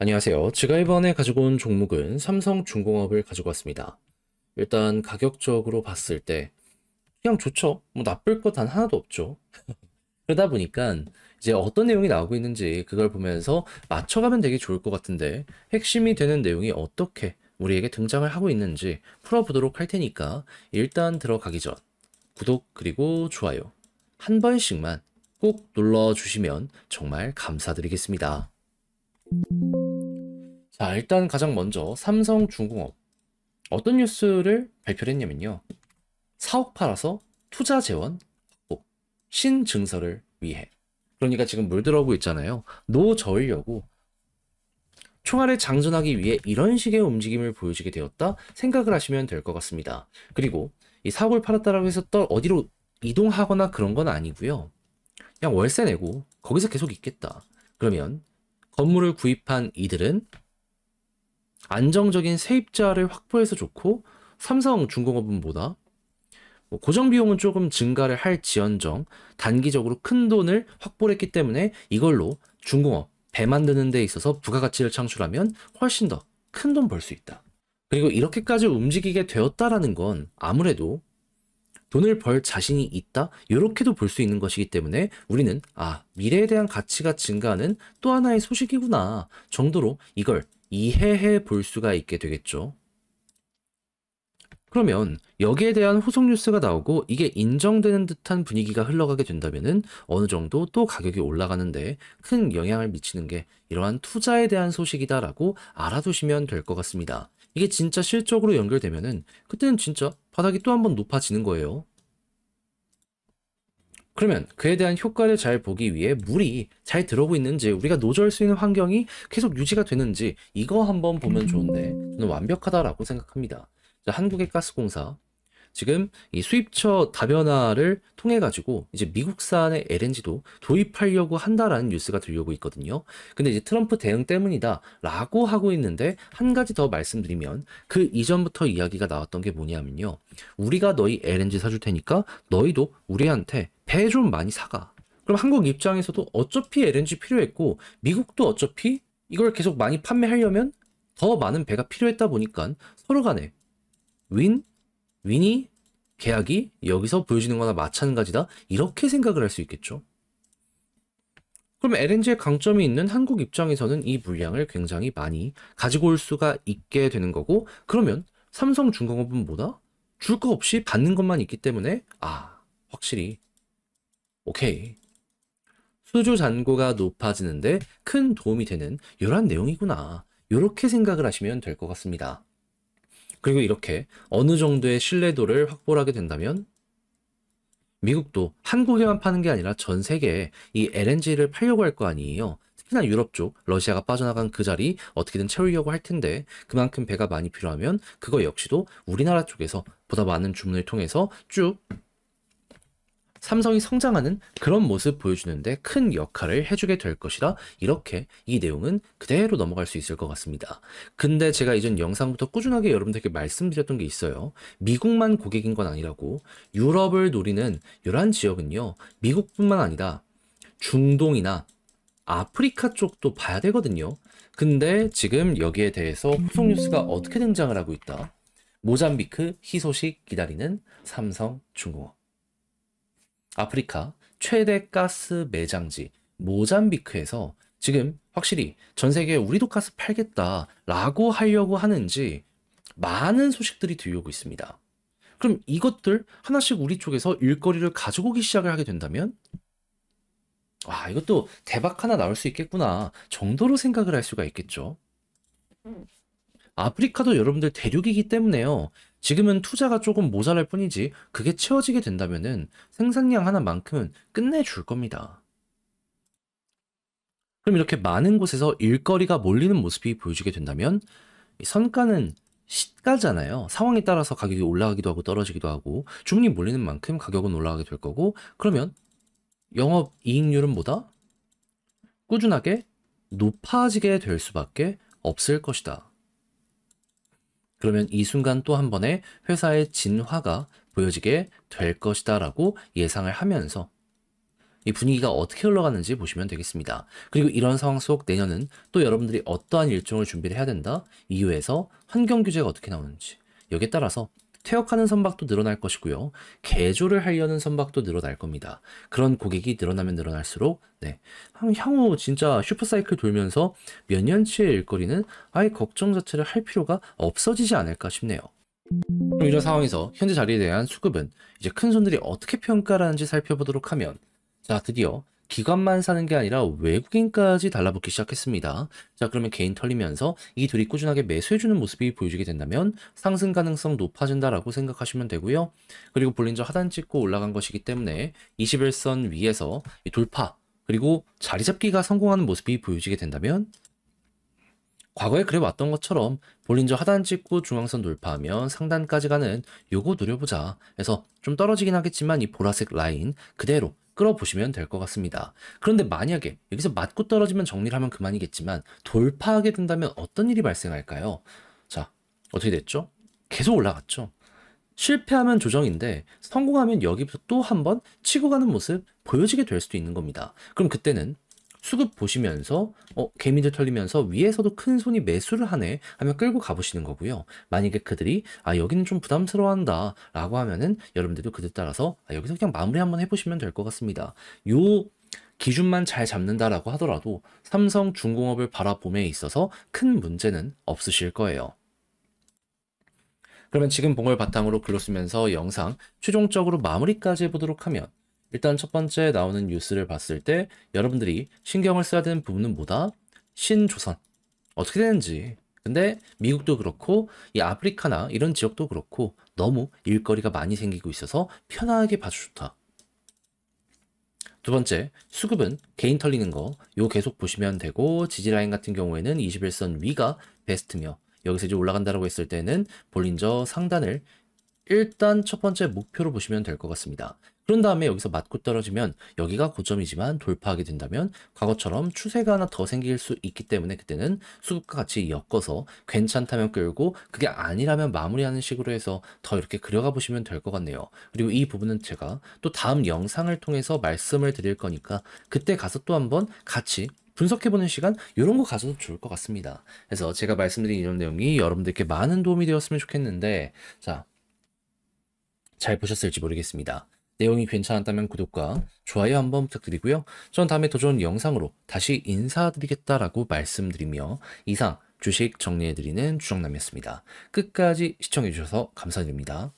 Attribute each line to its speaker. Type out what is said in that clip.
Speaker 1: 안녕하세요. 제가 이번에 가지고 온 종목은 삼성중공업을 가지고 왔습니다. 일단 가격적으로 봤을 때 그냥 좋죠. 뭐 나쁠 것 단 하나도 없죠. 그러다 보니까 이제 어떤 내용이 나오고 있는지 그걸 보면서 맞춰가면 되게 좋을 것 같은데 핵심이 되는 내용이 어떻게 우리에게 등장을 하고 있는지 풀어보도록 할 테니까 일단 들어가기 전 구독 그리고 좋아요 한 번씩만 꼭 눌러주시면 정말 감사드리겠습니다. 자, 일단 가장 먼저 삼성중공업 어떤 뉴스를 발표를 했냐면요. 사억 팔아서 투자 재원 확보, 신증설을 위해. 그러니까 지금 물들어오고 있잖아요. 노저으려고 총알을 장전하기 위해 이런 식의 움직임을 보여주게 되었다 생각을 하시면 될 것 같습니다. 그리고 이 사억을 팔았다라고 해서 또 어디로 이동하거나 그런 건 아니고요. 그냥 월세 내고 거기서 계속 있겠다. 그러면 건물을 구입한 이들은 안정적인 세입자를 확보해서 좋고 삼성중공업은 뭐다? 뭐 고정 비용은 조금 증가를 할지언정 단기적으로 큰 돈을 확보를 했기 때문에 이걸로 중공업 배 만드는 데 있어서 부가가치를 창출하면 훨씬 더 큰 돈 벌 수 있다. 그리고 이렇게까지 움직이게 되었다라는 건 아무래도 돈을 벌 자신이 있다? 이렇게도 볼 수 있는 것이기 때문에 우리는 미래에 대한 가치가 증가하는 또 하나의 소식이구나 정도로 이걸 이해해 볼 수가 있게 되겠죠. 그러면 여기에 대한 후속 뉴스가 나오고 이게 인정되는 듯한 분위기가 흘러가게 된다면은 어느 정도 또 가격이 올라가는데 큰 영향을 미치는 게 이러한 투자에 대한 소식이다라고 알아두시면 될 것 같습니다. 이게 진짜 실적으로 연결되면은 그때는 진짜 바닥이 또 한 번 높아지는 거예요. 그러면 그에 대한 효과를 잘 보기 위해 물이 잘 들어오고 있는지 우리가 노조할 수 있는 환경이 계속 유지가 되는지 이거 한번 보면 좋은데 저는 완벽하다라고 생각합니다. 자, 한국의 가스공사 지금 이 수입처 다변화를 통해 가지고 이제 미국산의 LNG도 도입하려고 한다라는 뉴스가 들려오고 있거든요. 근데 이제 트럼프 대응 때문이다라고 하고 있는데 한 가지 더 말씀드리면 그 이전부터 이야기가 나왔던 게 뭐냐면요. 우리가 너희 LNG 사줄 테니까 너희도 우리한테 배 좀 많이 사가. 그럼 한국 입장에서도 어차피 LNG 필요했고 미국도 어차피 이걸 계속 많이 판매하려면 더 많은 배가 필요했다 보니까 서로 간에 윈 윈이 계약이 여기서 보여지는 거나 마찬가지다. 이렇게 생각을 할 수 있겠죠. 그럼 LNG의 강점이 있는 한국 입장에서는 이 물량을 굉장히 많이 가지고 올 수가 있게 되는 거고, 그러면 삼성중공업은 뭐다? 줄 거 없이 받는 것만 있기 때문에, 확실히, 오케이. 수주 잔고가 높아지는데 큰 도움이 되는 이러한 내용이구나. 이렇게 생각을 하시면 될 것 같습니다. 그리고 이렇게 어느 정도의 신뢰도를 확보를 하게 된다면 미국도 한국에만 파는 게 아니라 전 세계에 이 LNG를 팔려고 할 거 아니에요. 특히나 유럽 쪽, 러시아가 빠져나간 그 자리 어떻게든 채우려고 할 텐데 그만큼 배가 많이 필요하면 그거 역시도 우리나라 쪽에서 보다 많은 주문을 통해서 쭉 삼성이 성장하는 그런 모습 보여주는데 큰 역할을 해주게 될 것이라 이렇게 이 내용은 그대로 넘어갈 수 있을 것 같습니다. 근데 제가 이전 영상부터 꾸준하게 여러분들께 말씀드렸던 게 있어요. 미국만 고객인 건 아니라고 유럽을 노리는 이러한 지역은요. 미국뿐만 아니라 중동이나 아프리카 쪽도 봐야 되거든요. 근데 지금 여기에 대해서 후속 뉴스가 어떻게 등장을 하고 있다. 모잠비크 희소식 기다리는 삼성중공업. 아프리카 최대 가스 매장지 모잠비크에서 지금 확실히 전 세계에 우리도 가스 팔겠다라고 하려고 하는지 많은 소식들이 들려오고 있습니다. 그럼 이것들 하나씩 우리 쪽에서 일거리를 가지고 오기 시작을 하게 된다면 이것도 대박 하나 나올 수 있겠구나 정도로 생각을 할 수가 있겠죠. 아프리카도 여러분들 대륙이기 때문에요. 지금은 투자가 조금 모자랄 뿐이지 그게 채워지게 된다면은 생산량 하나만큼은 끝내줄 겁니다. 그럼 이렇게 많은 곳에서 일거리가 몰리는 모습이 보여지게 된다면 이 선가는 시가잖아요. 상황에 따라서 가격이 올라가기도 하고 떨어지기도 하고 주문이 몰리는 만큼 가격은 올라가게 될 거고 그러면 영업 이익률은 뭐다? 꾸준하게 높아지게 될 수밖에 없을 것이다. 그러면 이 순간 또 한 번의 회사의 진화가 보여지게 될 것이다 라고 예상을 하면서 이 분위기가 어떻게 흘러가는지 보시면 되겠습니다. 그리고 이런 상황 속 내년은 또 여러분들이 어떠한 일정을 준비를 해야 된다. 이후에서 환경 규제가 어떻게 나오는지 여기에 따라서 퇴역하는 선박도 늘어날 것이고요. 개조를 하려는 선박도 늘어날 겁니다. 그런 고객이 늘어나면 늘어날수록 향후 진짜 슈퍼사이클 돌면서 몇 년치의 일거리는 아예 걱정 자체를 할 필요가 없어지지 않을까 싶네요. 그럼 이런 상황에서 현재 자리에 대한 수급은 이제 큰 손들이 어떻게 평가하는지 살펴보도록 하면, 자, 드디어 기관만 사는 게 아니라 외국인까지 달라붙기 시작했습니다. 자, 그러면 개인 털리면서 이 둘이 꾸준하게 매수해주는 모습이 보여지게 된다면 상승 가능성 높아진다라고 생각하시면 되고요. 그리고 볼린저 하단 찍고 올라간 것이기 때문에 21선 위에서 이 돌파, 그리고 자리 잡기가 성공하는 모습이 보여지게 된다면 과거에 그래 왔던 것처럼 볼린저 하단 찍고 중앙선 돌파하면 상단까지 가는 요거 노려보자 해서 좀 떨어지긴 하겠지만 이 보라색 라인 그대로 끌어보시면 될 것 같습니다. 그런데 만약에 여기서 맞고 떨어지면 정리를 하면 그만이겠지만 돌파하게 된다면 어떤 일이 발생할까요? 자, 어떻게 됐죠? 계속 올라갔죠. 실패하면 조정인데 성공하면 여기부터 또 한 번 치고 가는 모습 보여지게 될 수도 있는 겁니다. 그럼 그때는 수급 보시면서 개미들 털리면서 위에서도 큰 손이 매수를 하네 하면 끌고 가보시는 거고요. 만약에 그들이 여기는 좀 부담스러워한다 라고 하면은 여러분들도 그들 따라서 여기서 그냥 마무리 한번 해보시면 될 것 같습니다. 요 기준만 잘 잡는다라고 하더라도 삼성중공업을 바라봄에 있어서 큰 문제는 없으실 거예요. 그러면 지금 본 걸 바탕으로 글로 쓰면서 영상 최종적으로 마무리까지 해보도록 하면, 일단 첫 번째 나오는 뉴스를 봤을 때 여러분들이 신경을 써야 되는 부분은 뭐다? 신조선 어떻게 되는지. 근데 미국도 그렇고 이 아프리카나 이런 지역도 그렇고 너무 일거리가 많이 생기고 있어서 편하게 봐도 좋다. 두 번째, 수급은 개인 털리는 거 요 계속 보시면 되고, 지지라인 같은 경우에는 21선 위가 베스트며 여기서 이제 올라간다라고 했을 때는 볼린저 상단을 일단 첫 번째 목표로 보시면 될 것 같습니다. 그런 다음에 여기서 맞고 떨어지면 여기가 고점이지만 돌파하게 된다면 과거처럼 추세가 하나 더 생길 수 있기 때문에 그때는 수급과 같이 엮어서 괜찮다면 끌고 그게 아니라면 마무리하는 식으로 해서 더 이렇게 그려가 보시면 될 것 같네요. 그리고 이 부분은 제가 또 다음 영상을 통해서 말씀을 드릴 거니까 그때 가서 또 한번 같이 분석해보는 시간 이런 거 가져도 좋을 것 같습니다. 그래서 제가 말씀드린 이런 내용이 여러분들께 많은 도움이 되었으면 좋겠는데, 자, 잘 보셨을지 모르겠습니다. 내용이 괜찮았다면 구독과 좋아요 한번 부탁드리고요. 전 다음에 더 좋은 영상으로 다시 인사드리겠다라고 말씀드리며 이상 주식 정리해드리는 주정남이었습니다. 끝까지 시청해주셔서 감사드립니다.